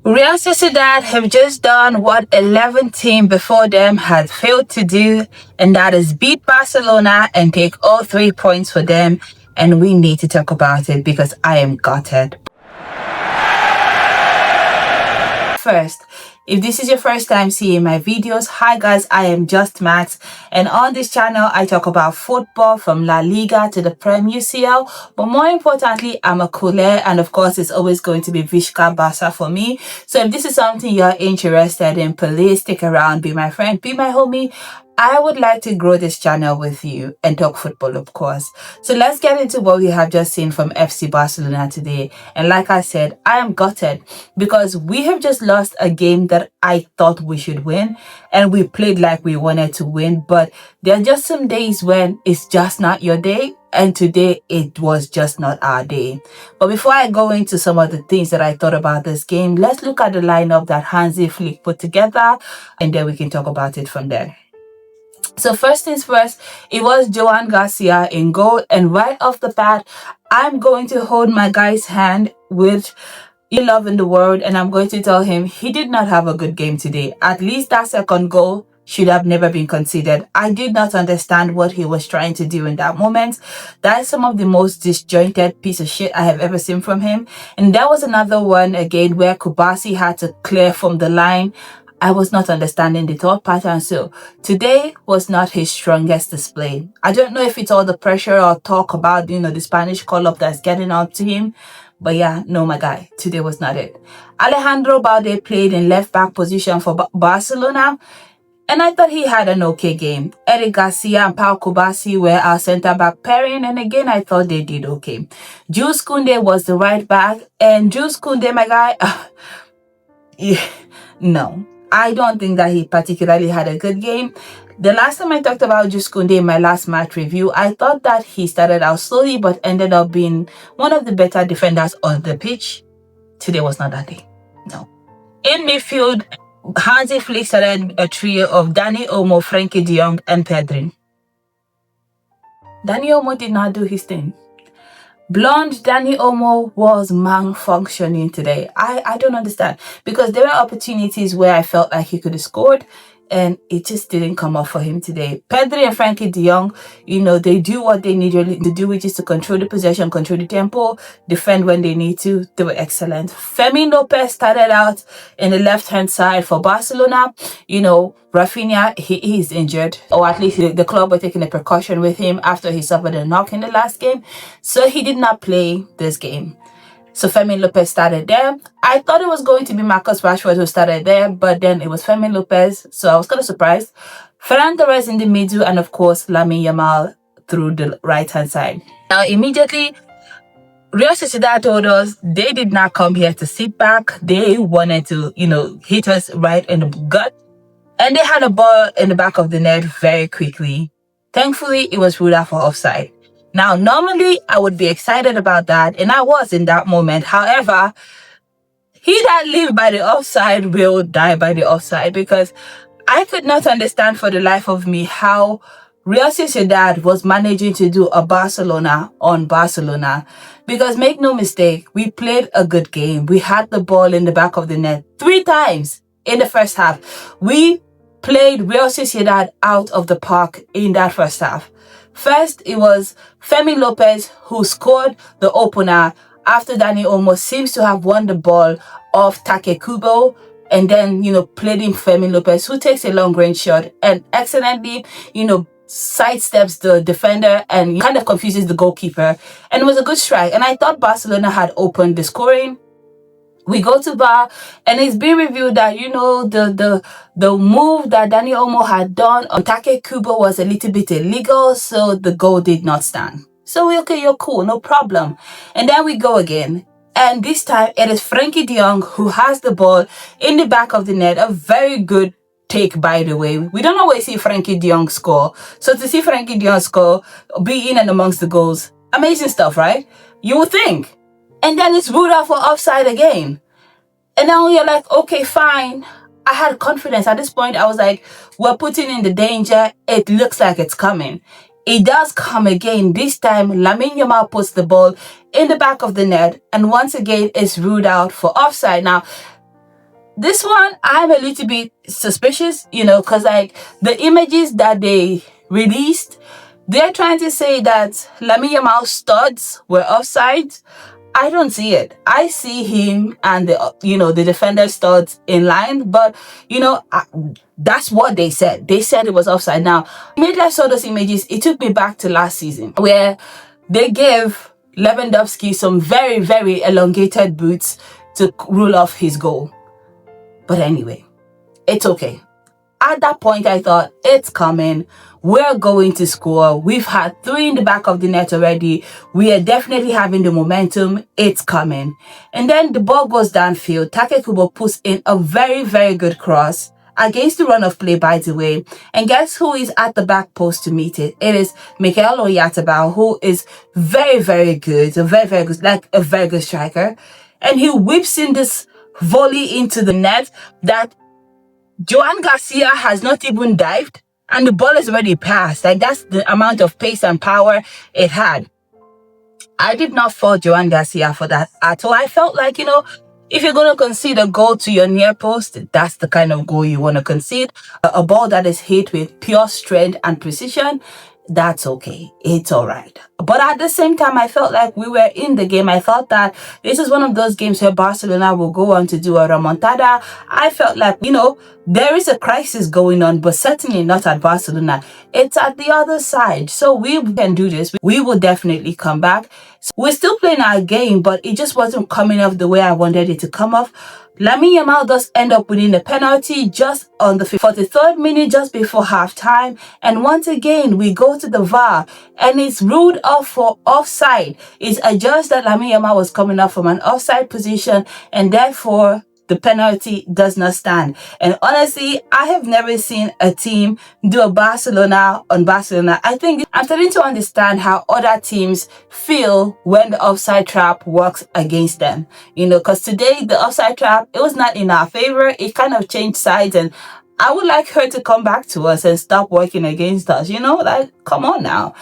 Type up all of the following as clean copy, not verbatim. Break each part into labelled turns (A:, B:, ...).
A: Real Sociedad have just done what 11 team before them had failed to do, and that is beat Barcelona and take all 3 points for them. And we need to talk about it because I am gutted. First, if this is your first time seeing my videos, hi guys, I am JustMax, and on this channel I talk about football from La Liga to the Prem UCL, but more importantly I'm a culé, and of course it's always going to be Visca Bassa for me. So if this is something you're interested in, please stick around, be my friend, be my homie. I would like to grow this channel with you and talk football, of course. So let's get into what we have just seen from FC Barcelona today. And like I said, I am gutted because we have just lost a game that I thought we should win, and we played like we wanted to win. But there are just some days when it's just not your day, and today it was just not our day. But before I go into some of the things that I thought about this game, let's look at the lineup that Hansi Flick put together, and then we can talk about it from there. So first things first, it was Joan Garcia in goal, and right off the bat, I'm going to hold my guy's hand with love in the world, and I'm going to tell him he did not have a good game today. At least that second goal should have never been considered. I did not understand what he was trying to do in that moment. That is some of the most disjointed piece of shit I have ever seen from him. And that was another one again where Kubasi had to clear from the line. I was not understanding the thought pattern, so today was not his strongest display. I don't know if it's all the pressure or talk about, the Spanish call-up that's getting up to him, but yeah, no, my guy, today was not it. Alejandro Balde played in left-back position for Barcelona, and I thought he had an okay game. Eric Garcia and Pau Kubasi were our centre-back pairing, and again, I thought they did okay. Jules Koundé was the right back, and Jules Koundé, my guy, yeah, no. I don't think that he particularly had a good game. The last time I talked about Jules Koundé in my last match review, I thought that he started out slowly but ended up being one of the better defenders on the pitch. Today was not that day. No. In midfield, Hansi Flick started a trio of Dani Olmo, Frenkie de Jong, and Pedri. Dani Olmo did not do his thing. Blonde Dani Olmo was malfunctioning today. I don't understand, because there were opportunities where I felt like he could have scored, and it just didn't come up for him today. Pedri and Frenkie de Jong, they do what they need to do, which is to control the possession, control the tempo, defend when they need to. They were excellent. Fermin Lopez started out in the left-hand side for Barcelona. Rafinha, he is injured, or at least the club were taking a precaution with him after he suffered a knock in the last game. So he did not play this game. So Fermin Lopez started there. I thought it was going to be Marcus Rashford who started there, but then it was Fermin Lopez, so I was kind of surprised. Ferran Torres in the middle, and of course Lamine Yamal through the right-hand side. Now immediately, Real Sociedad told us they did not come here to sit back. They wanted to, hit us right in the gut. And they had a ball in the back of the net very quickly. Thankfully, it was ruled out for offside. Now, normally, I would be excited about that, and I was in that moment. However, he that lives by the offside will die by the offside, because I could not understand for the life of me how Real Sociedad was managing to do a Barcelona on Barcelona. Because make no mistake, we played a good game. We had the ball in the back of the net 3 times in the first half. We played Real Sociedad out of the park in that first half. First, it was Fermin Lopez who scored the opener after Dani Olmo seems to have won the ball off Take Kubo, and then, played in Fermin Lopez, who takes a long-range shot and excellently, sidesteps the defender and kind of confuses the goalkeeper. And it was a good strike. And I thought Barcelona had opened the scoring. We go to VAR, and it's been reviewed that, the move that Dani Olmo had done on Take Kubo was a little bit illegal, so the goal did not stand. So okay, you're cool, no problem. And then we go again. And this time, it is Frenkie de Jong who has the ball in the back of the net. A very good take, by the way. We don't always see Frenkie de Jong score. So to see Frenkie de Jong score, be in and amongst the goals, amazing stuff, right? You would think. And then it's ruled out for offside again. And now you're like, okay, fine. I had confidence. At this point, I was like, we're putting in the danger. It looks like it's coming. It does come again. This time, Lamine Yamal puts the ball in the back of the net. And once again, it's ruled out for offside. Now, this one, I'm a little bit suspicious, because like the images that they released, they're trying to say that Lamine Yamal's studs were offside. I don't see it. I see him and the defender studs in line, but that's what they said. They said it was offside. Now, immediately I saw those images, it took me back to last season where they gave Lewandowski some very, very elongated boots to rule off his goal. But anyway, it's okay. At that point, I thought, it's coming. We're going to score. We've had 3 in the back of the net already. We are definitely having the momentum. It's coming. And then the ball goes downfield. Take Kubo puts in a very, very good cross against the run of play, by the way. And guess who is at the back post to meet it? It is Mikel Oyarzabal, who is very, very good. Like a very good striker. And he whips in this volley into the net that Joan Garcia has not even dived, and the ball is already passed. Like, that's the amount of pace and power it had. I did not fault Joan Garcia for that at all. I felt like, if you're going to concede a goal to your near post, that's the kind of goal you want to concede. A ball that is hit with pure strength and precision, that's okay. It's all right. But at the same time, I felt like we were in the game. I thought that this is one of those games where Barcelona will go on to do a remontada. I felt like, there is a crisis going on, but certainly not at Barcelona. It's at the other side. So we can do this. We will definitely come back. So we're still playing our game, but it just wasn't coming off the way I wanted it to come off. Lamine Yamal does end up winning the penalty just on the 43rd minute, just before halftime. And once again, we go to the VAR and it's ruled off for offside. It's adjudged that Lamine Yamal was coming up from an offside position, and therefore the penalty does not stand. And honestly, I have never seen a team do a Barcelona on Barcelona. I think I'm starting to understand how other teams feel when the offside trap works against them. Because today the offside trap, it was not in our favor. It kind of changed sides, and I would like her to come back to us and stop working against us. Like, come on now.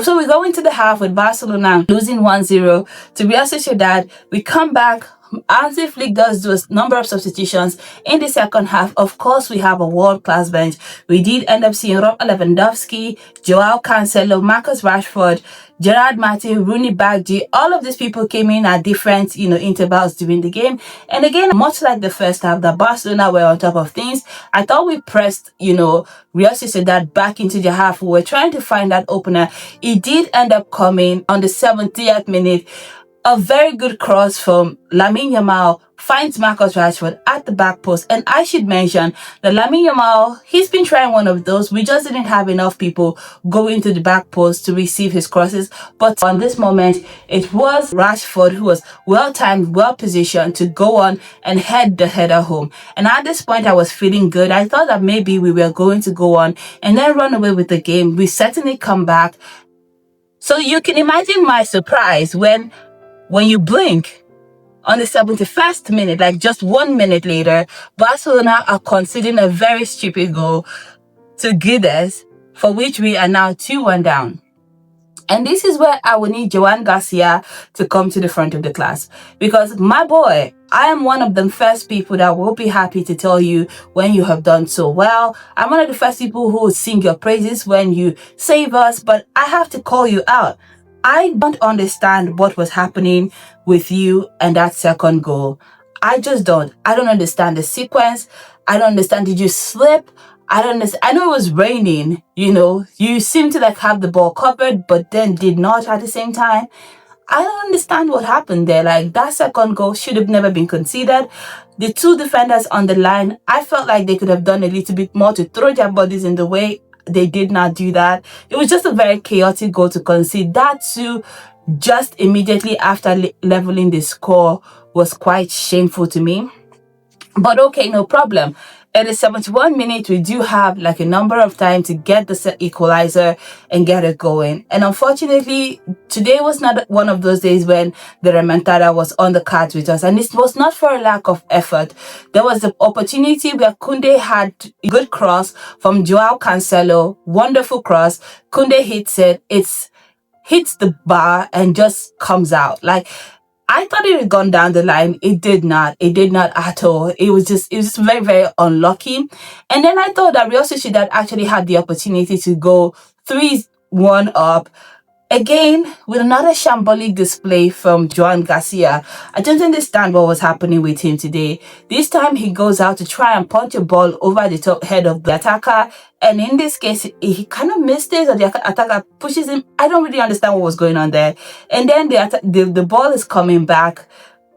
A: So we go into the half with Barcelona losing 1-0 to Real Sociedad. We come back. Hansi Flick does do a number of substitutions in the second half. Of course, we have a world-class bench. We did end up seeing Robert Lewandowski, Joao Cancelo, Marcus Rashford, Gerard Martin, Rooney Bagdi. All of these people came in at different, intervals during the game. And again, much like the first half, that Barcelona were on top of things. I thought we pressed, Real Sociedad back into the half. We were trying to find that opener. It did end up coming on the 70th minute. A very good cross from Lamine Yamal finds Marcus Rashford at the back post. And I should mention that Lamine Yamal, he's been trying one of those. We just didn't have enough people going to the back post to receive his crosses. But on this moment, it was Rashford who was well-timed, well-positioned to go on and head the header home. And at this point, I was feeling good. I thought that maybe we were going to go on and then run away with the game. We certainly come back. So you can imagine my surprise when you blink on the 71st minute, like just 1 minute later, Barcelona are conceding a very stupid goal to Guedes, for which we are now 2-1 down. And this is where I will need Joan Garcia to come to the front of the class. Because my boy, I am one of the first people that will be happy to tell you when you have done so well. I'm one of the first people who will sing your praises when you save us, but I have to call you out. I don't understand what was happening with you and that second goal. I just don't. I don't understand the sequence. I don't understand. Did you slip? I don't understand. I know it was raining, You seem to have the ball covered, but then did not at the same time. I don't understand what happened there. Like, that second goal should have never been conceded. The 2 defenders on the line, I felt like they could have done a little bit more to throw their bodies in the way. They did not do that. It was just a very chaotic goal to concede. That too, just immediately after leveling the score, was quite shameful to me. But okay, no problem. At the 71 minute, we do have a number of time to get the equalizer and get it going. And unfortunately, today was not one of those days when the remontada was on the cards with us. And it was not for a lack of effort. There was the opportunity where Koundé had a good cross from Joao Cancelo. Wonderful cross. Koundé hits it. It hits the bar and just comes out. I thought it had gone down the line. It did not. It did not at all. It was just very, very unlucky. And then I thought that Real Sociedad actually had the opportunity to go 3-1 up. Again, with another shambolic display from Joan Garcia. I don't understand what was happening with him today. This time he goes out to try and punch a ball over the top head of the attacker. And in this case, he kind of missed it, or the attacker pushes him. I don't really understand what was going on there. And then the ball is coming back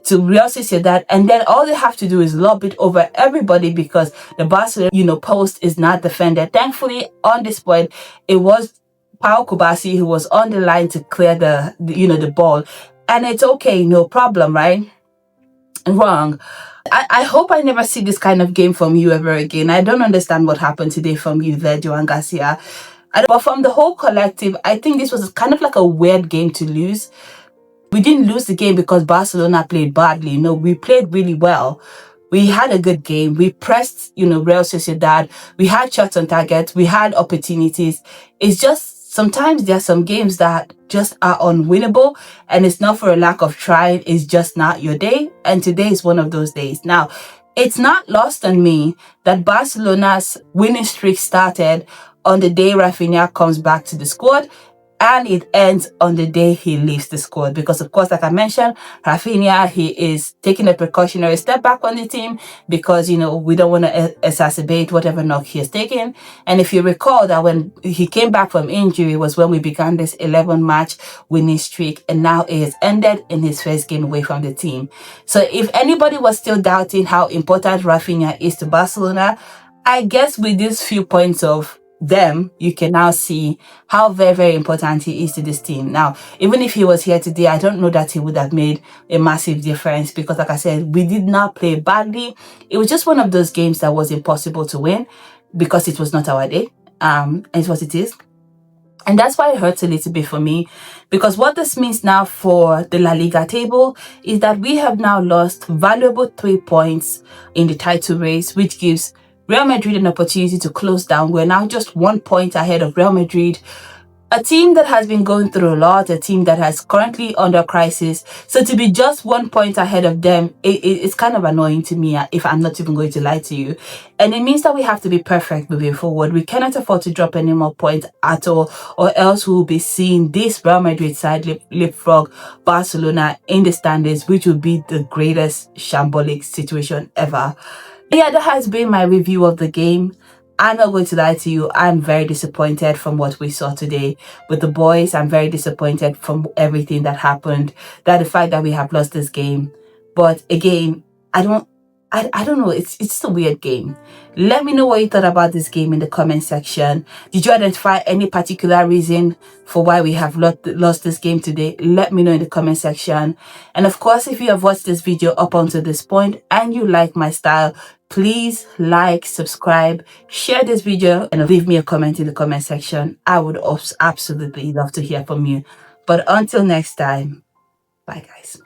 A: to Real Sociedad, and then all they have to do is lob it over everybody because the Barcelona, post is not defended. Thankfully, on this point, it was Pau Kubasi who was on the line to clear the ball, and it's okay, no problem, right? Wrong. I hope I never see this kind of game from you ever again. I don't understand what happened today from you there, Joan Garcia. But from the whole collective, I think this was kind of like a weird game to lose. We didn't lose the game because Barcelona played badly. No, we played really well. We had a good game. We pressed, Real Sociedad. We had shots on target. We had opportunities. It's just sometimes there are some games that just are unwinnable, and it's not for a lack of trying. It's just not your day. And today is one of those days. Now, it's not lost on me that Barcelona's winning streak started on the day Rafinha comes back to the squad, and it ends on the day he leaves the squad. Because, of course, like I mentioned, Rafinha, he is taking a precautionary step back on the team because, we don't want to exacerbate whatever knock he has taken. And if you recall that when he came back from injury was when we began this 11-match winning streak, and now it has ended in his first game away from the team. So if anybody was still doubting how important Rafinha is to Barcelona, I guess with these few points of them, you can now see how very, very important he is to this team. Now, even if he was here today, I don't know that he would have made a massive difference because, like I said, we did not play badly. It was just one of those games that was impossible to win because it was not our day. It's what it is. And that's why it hurts a little bit for me, because what this means now for the La Liga table is that we have now lost valuable 3 points in the title race, which gives Real Madrid an opportunity to close down. We're now just 1 point ahead of Real Madrid, a team that has been going through a lot, a team that has currently under crisis. So to be just 1 point ahead of them, it's kind of annoying to me, if I'm not even going to lie to you. And it means that we have to be perfect moving forward. We cannot afford to drop any more points at all, or else we'll be seeing this Real Madrid side leapfrog Barcelona in the standings, which would be the greatest shambolic situation ever. Yeah, that has been my review of the game. I'm not going to lie to you, I'm very disappointed from what we saw today with the boys. I'm very disappointed from everything that happened, that the fact that we have lost this game. But again, I don't know, it's a weird game. Let me know what you thought about this game in the comment section. Did you identify any particular reason for why we have lost this game today? Let me know in the comment section. And of course, if you have watched this video up until this point and you like my style, please like, subscribe, share this video, and leave me a comment in the comment section. I would absolutely love to hear from you. But until next time, bye guys.